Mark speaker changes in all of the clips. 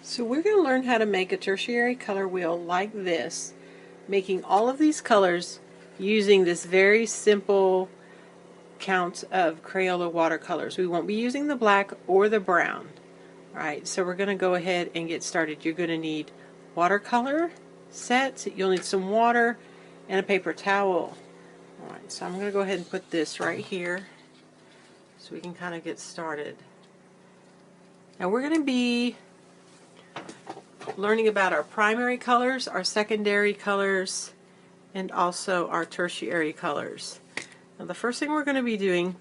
Speaker 1: So we're going to learn how to make a tertiary color wheel like this, making all of these colors using this very simple count of Crayola watercolors. We won't be using the black or the brown. Alright, so we're going to go ahead and get started. You're going to need watercolor sets, you'll need some water, and a paper towel. Alright, so I'm going to go ahead and put this right here so we can kind of get started. Now we're going to be learning about our primary colors, our secondary colors, and also our tertiary colors. Now the first thing we're going to be doing,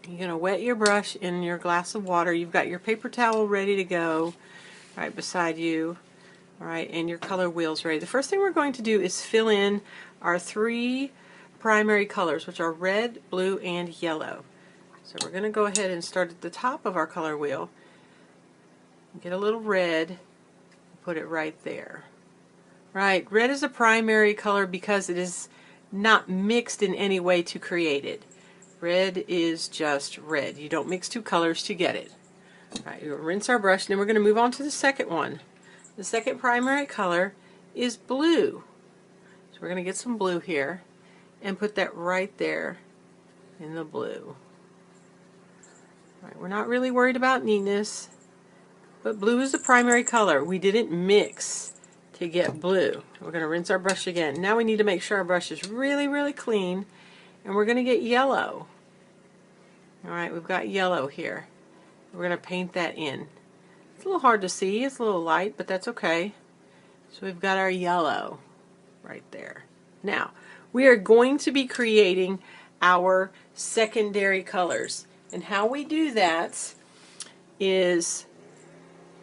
Speaker 1: you're going to wet your brush in your glass of water. You've got your paper towel ready to go right beside you, alright, and your color wheels ready. The first thing we're going to do is fill in our three primary colors, which are red, blue, and yellow. So we're going to go ahead and start at the top of our color wheel. Get a little red, put it right there. Right, red is a primary color because it is not mixed in any way to create it. Red is just red. You don't mix two colors to get it. Alright, we'll rinse our brush, and then we're going to move on to the second one. The second primary color is blue. So we're going to get some blue here and put that right there in the blue. Alright, we're not really worried about neatness, but blue is the primary color. We didn't mix to get blue. We're going to rinse our brush again. Now we need to make sure our brush is really, really clean, and we're going to get yellow. Alright, we've got yellow here. We're going to paint that in. It's a little hard to see, it's a little light, but that's okay. So we've got our yellow right there. Now, we are going to be creating our secondary colors. And how we do that is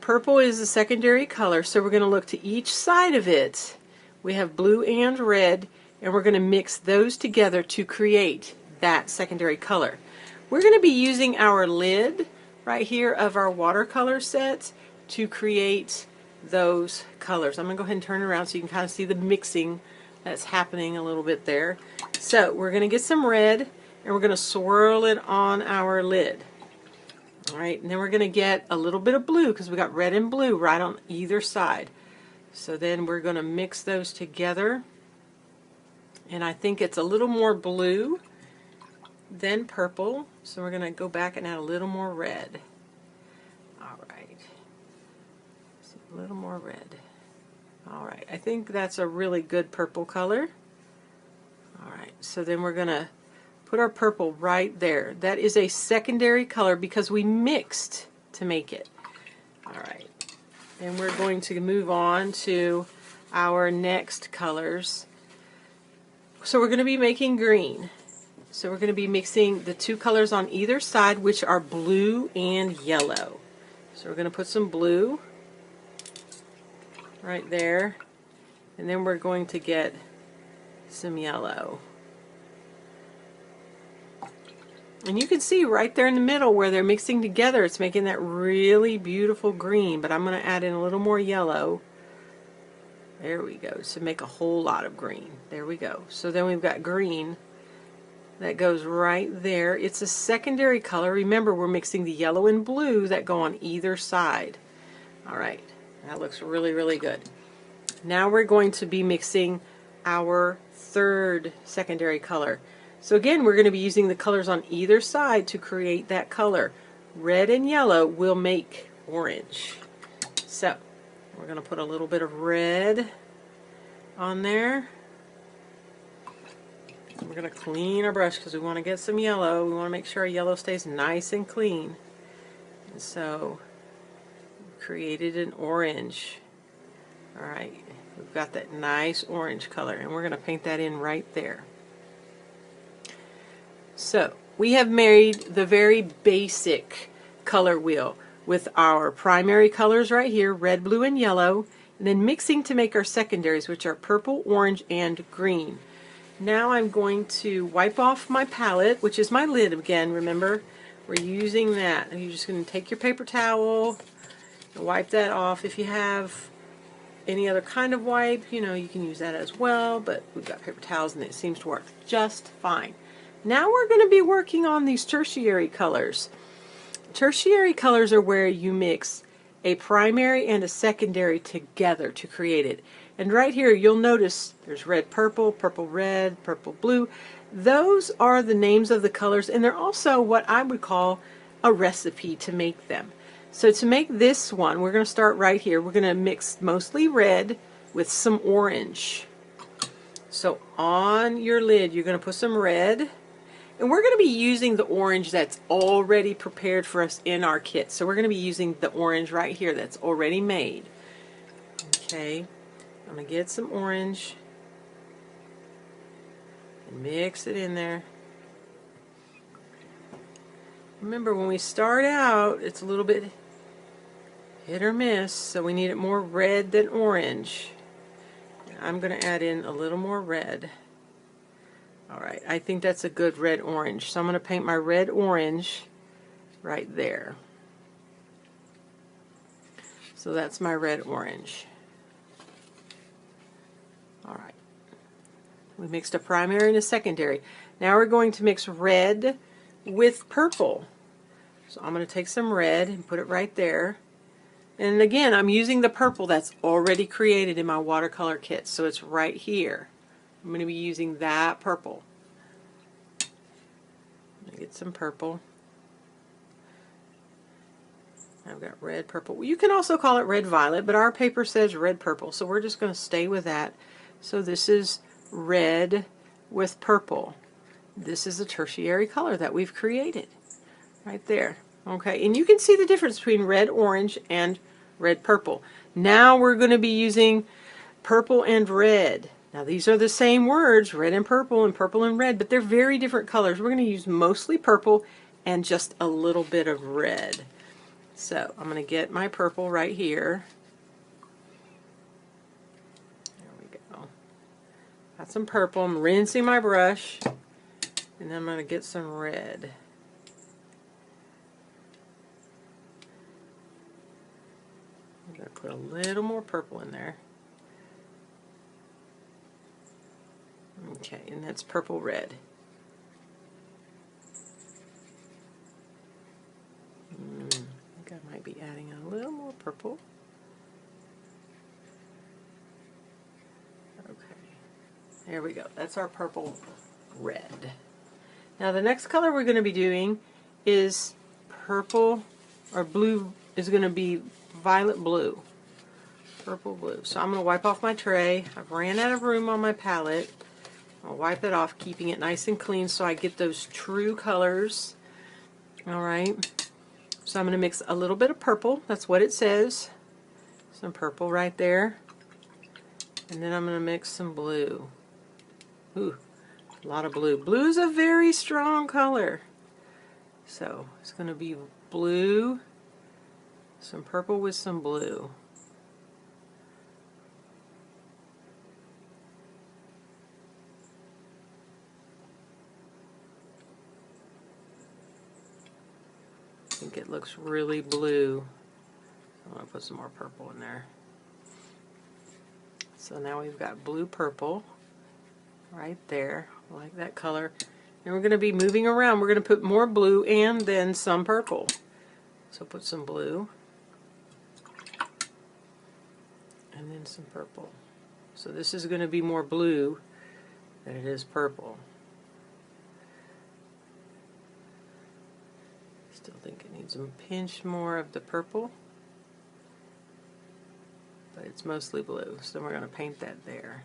Speaker 1: purple is the secondary color, so we're going to look to each side of it. We have blue and red, and we're going to mix those together to create that secondary color. We're going to be using our lid right here of our watercolor set to create those colors. I'm going to go ahead and turn it around so you can kind of see the mixing that's happening a little bit there. So we're going to get some red, and we're going to swirl it on our lid. Alright, and then we're going to get a little bit of blue because we got red and blue right on either side. So then we're going to mix those together, and I think it's a little more blue than purple, so we're going to go back and add a little more red. Alright, a little more red. Alright, I think that's a really good purple color. Alright, so then we're going to put our purple right there. That is a secondary color because we mixed to make it. Alright, and we're going to move on to our next colors. So we're going to be making green. So we're going to be mixing the two colors on either side, which are blue and yellow. So we're going to put some blue right there, and then we're going to get some yellow. And you can see right there in the middle where they're mixing together, it's making that really beautiful green, but I'm going to add in a little more yellow. There we go, to make a whole lot of green. There we go. So then we've got green that goes right there. It's a secondary color. Remember, we're mixing the yellow and blue that go on either side. Alright, that looks really, really good. Now we're going to be mixing our third secondary color. So again, we're going to be using the colors on either side to create that color. Red and yellow will make orange. So we're going to put a little bit of red on there. We're going to clean our brush because we want to get some yellow. We want to make sure our yellow stays nice and clean. And so we created an orange. Alright, we've got that nice orange color, and we're going to paint that in right there. So we have made the very basic color wheel with our primary colors right here, red, blue, and yellow, and then mixing to make our secondaries, which are purple, orange, and green. Now I'm going to wipe off my palette, which is my lid again, remember? We're using that. And you're just going to take your paper towel and wipe that off. If you have any other kind of wipe, you know, you can use that as well, but we've got paper towels and it seems to work just fine. Now we're going to be working on these tertiary colors. Tertiary colors are where you mix a primary and a secondary together to create it. And right here you'll notice there's red purple, purple red, purple blue. Those are the names of the colors, and they're also what I would call a recipe to make them. So to make this one, we're going to start right here. We're going to mix mostly red with some orange. So on your lid you're going to put some red, and we're going to be using the orange that's already prepared for us in our kit. So we're going to be using the orange right here that's already made. Okay, I'm going to get some orange and mix it in there. Remember, when we start out, it's a little bit hit or miss, so we need it more red than orange. I'm going to add in a little more red. Alright, I think that's a good red-orange. So I'm going to paint my red-orange right there. So that's my red-orange. Alright. We mixed a primary and a secondary. Now we're going to mix red with purple. So I'm going to take some red and put it right there. And again, I'm using the purple that's already created in my watercolor kit. So it's right here. I'm going to be using that purple. Let me get some purple. I've got red, purple. Well, you can also call it red violet, but our paper says red purple, so we're just going to stay with that. So this is red with purple. This is a tertiary color that we've created right there. Okay, and you can see the difference between red, orange, and red, purple. Now we're going to be using purple and red. Now these are the same words, red and purple and red, but they're very different colors. We're going to use mostly purple and just a little bit of red. So I'm going to get my purple right here. There we go. Got some purple. I'm rinsing my brush, and then I'm going to get some red. I'm going to put a little more purple in there. Okay, and that's purple red. I think I might be adding a little more purple. Okay, there we go. That's our purple red. Now the next color we're going to be doing is purple, or blue is going to be violet blue. Purple blue. So I'm going to wipe off my tray. I've ran out of room on my palette. I'll wipe it off, keeping it nice and clean so I get those true colors. Alright, so I'm going to mix a little bit of purple, that's what it says. Some purple right there. And then I'm going to mix some blue. Ooh, a lot of blue. Blue is a very strong color. So it's going to be blue, some purple with some blue. I think it looks really blue. I'm going to put some more purple in there. So now we've got blue purple right there. I like that color. And we're going to be moving around. We're going to put more blue and then some purple. So put some blue and then some purple. So this is going to be more blue than it is purple. Still think it needs a pinch more of the purple, but it's mostly blue, so we're going to paint that there.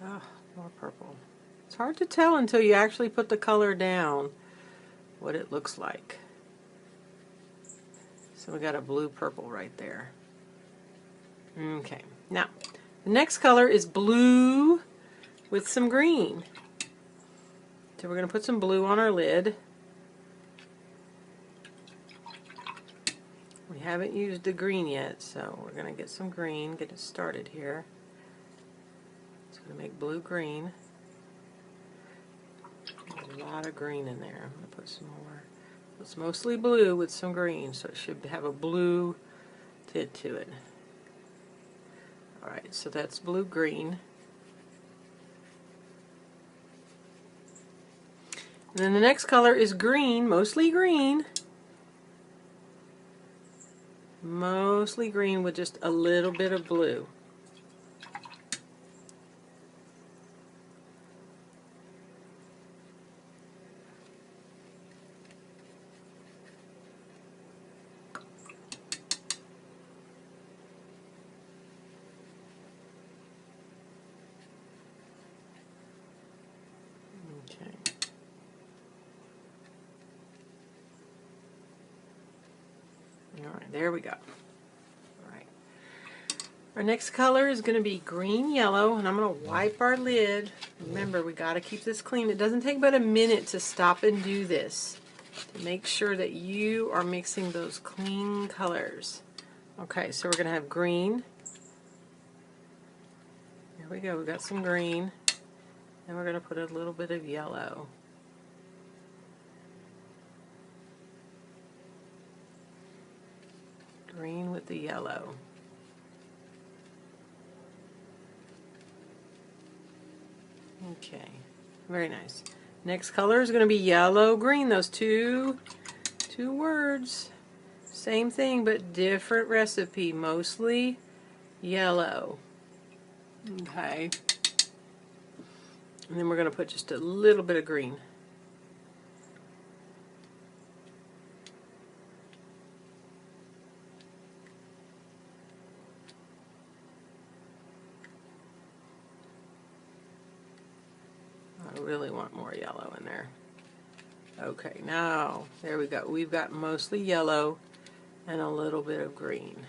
Speaker 1: Oh, more purple. It's hard to tell until you actually put the color down what it looks like. So we got a blue purple right there. Okay, now the next color is blue with some green. So we're going to put some blue on our lid. We haven't used the green yet, so we're going to get some green, get it started here. It's going to make blue green. There's a lot of green in there. I'm going to put some more. It's mostly blue with some green, so it should have a blue tint to it. Alright, so that's blue-green. And then the next color is green, mostly green. Mostly green with just a little bit of blue. Okay. All right, there we go. All right. Our next color is going to be green yellow, and I'm going to wipe our lid. Remember, we got to keep this clean. It doesn't take but a minute to stop and do this. To make sure that you are mixing those clean colors. Okay, so we're going to have green. There we go. We've got some green. And we're going to put a little bit of yellow. Green with the yellow. Okay, very nice. Next color is going to be yellow green. Those two words. Same thing but different recipe. Mostly yellow. Okay. And then we're going to put just a little bit of green. I really want more yellow in there. Okay, now, there we go. We've got mostly yellow and a little bit of green.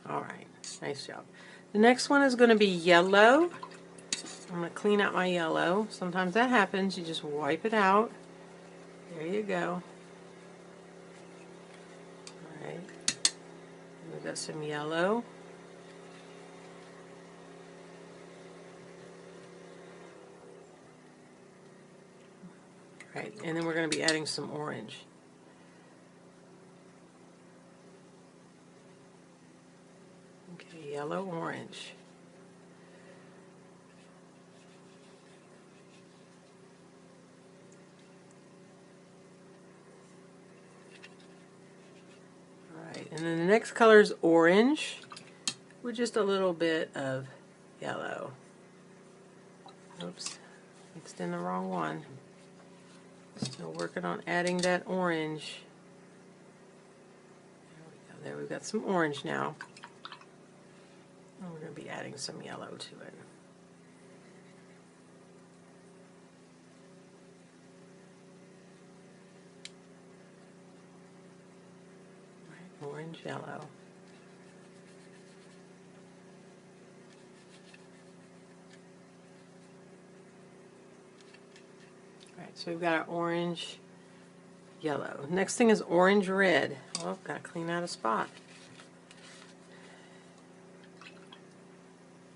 Speaker 1: Alright, nice job. The next one is going to be yellow. I'm going to clean out my yellow. Sometimes that happens. You just wipe it out. There you go. Alright. We've got some yellow. Right, and then we're going to be adding some orange. Okay, yellow, orange. Alright, and then the next color is orange with just a little bit of yellow. Oops, mixed in the wrong one. Still working on adding that orange. There we go. There, we've got some orange now. And we're going to be adding some yellow to it. Right, orange, yellow. Alright, so we've got our orange, yellow. Next thing is orange, red. Oh, got to clean out a spot.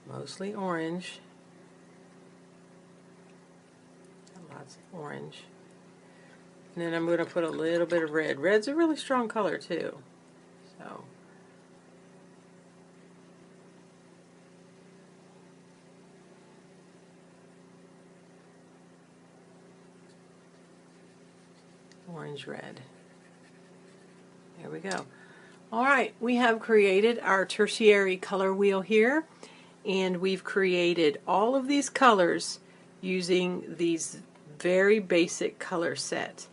Speaker 1: Mostly orange. Got lots of orange. And then I'm going to put a little bit of red. Red's a really strong color too. So orange, red. There we go. Alright, we have created our tertiary color wheel here, and we've created all of these colors using these very basic color set.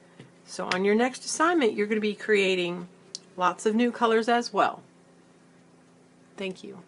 Speaker 1: So on your next assignment, you're going to be creating lots of new colors as well. Thank you.